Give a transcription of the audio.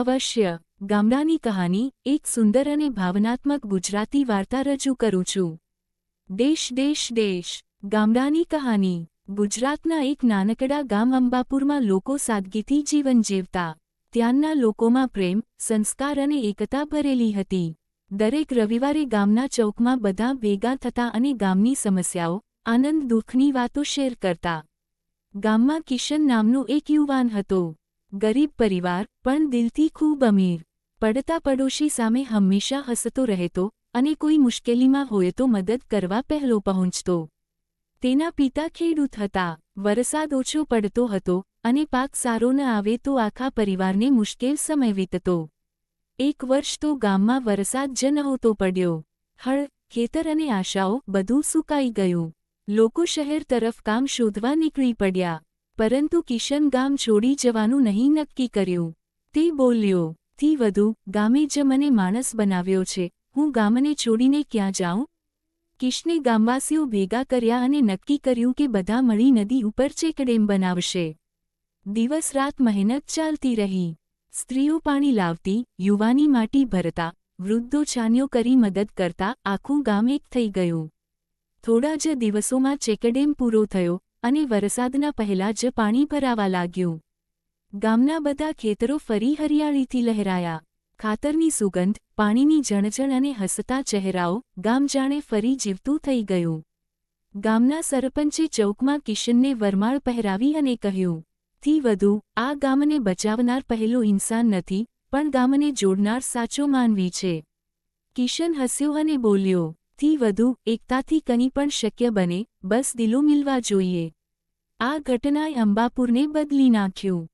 અવશ્ય. ગામડાની કહાની એક સુંદર અને ભાવનાત્મક ગુજરાતી વાર્તા રજૂ કરું છું. દેશ દેશ દેશ. ગામડાની કહાની. ગુજરાતના એક નાનકડા ગામ અંબાપુરમાં લોકો સાદગીથી જીવન જીવતા. ત્યાંના લોકોમાં પ્રેમ, સંસ્કાર અને એકતા ભરેલી હતી. દરેક રવિવારે ગામના ચોકમાં બધા ભેગા થતા અને ગામની સમસ્યાઓ, આનંદ દુઃખની વાતો શેર કરતા. ગામમાં કિશન નામનો એક યુવાન હતો. ગરીબ પરિવાર, પણ દિલથી ખૂબ અમીર. પડતા પડોશી સામે હંમેશા હસતો રહેતો અને કોઈ મુશ્કેલીમાં હોય તો મદદ કરવા પહેલો પહોંચતો. તેના પિતા ખેડૂત હતા. વરસાદ ઓછો પડતો હતો અને પાક સારો ન આવે તો આખા પરિવારને મુશ્કેલ સમય વીતતો. એક વર્ષ તો ગામમાં વરસાદ જ નહોતો પડ્યો. હળ, ખેતર અને આશાઓ બધું સુકાઈ ગયું. લોકો શહેર તરફ કામ શોધવા નીકળી પડ્યા. પરંતુ કિશન ગામ છોડી જવાનું નહીં નક્કી કર્યું. તે બોલ્યો, "થી વધુ, ગામે જ મને માણસ બનાવ્યો છે, હું ગામને છોડીને ક્યાં જાઉં?" કિશને ગામવાસીઓ ભેગા કર્યા અને નક્કી કર્યું કે બધા મળી નદી ઉપર ચેકડેમ બનાવશે. દિવસ રાત મહેનત ચાલતી રહી. સ્ત્રીઓ પાણી લાવતી, યુવાની માટી ભરતા, વૃદ્ધો છાનિયો કરી મદદ કરતા, આખું ગામ એક થઈ ગયું. થોડા જ દિવસોમાં ચેકડેમ પૂરો થયો અને વરસાદના પહેલા જ પાણી ભરાવા લાગ્યું. ગામના બધા ખેતરો ફરી હરિયાળીથી લહેરાયા. ખાતરની સુગંધ, પાણીની ઝણઝણ અને હસતા ચહેરાઓ, ગામ જાણે ફરી જીવતું થઈ ગયું. ગામના સરપંચે ચૌકમાં કિશનને વરમાળ પહેરાવી અને કહ્યું, "થી વધુ, આ ગામને બચાવનાર પહેલો ઇન્સાન નથી, પણ ગામને જોડનાર સાચો માનવી છે." કિશન હસ્યો અને બોલ્યો, "થી વધુ, એકતાથી કંઈ પણ શક્ય બને, બસ દિલો મિલવા જોઈએ." આ ઘટનાએ અંબાપુરને બદલી નાખ્યું.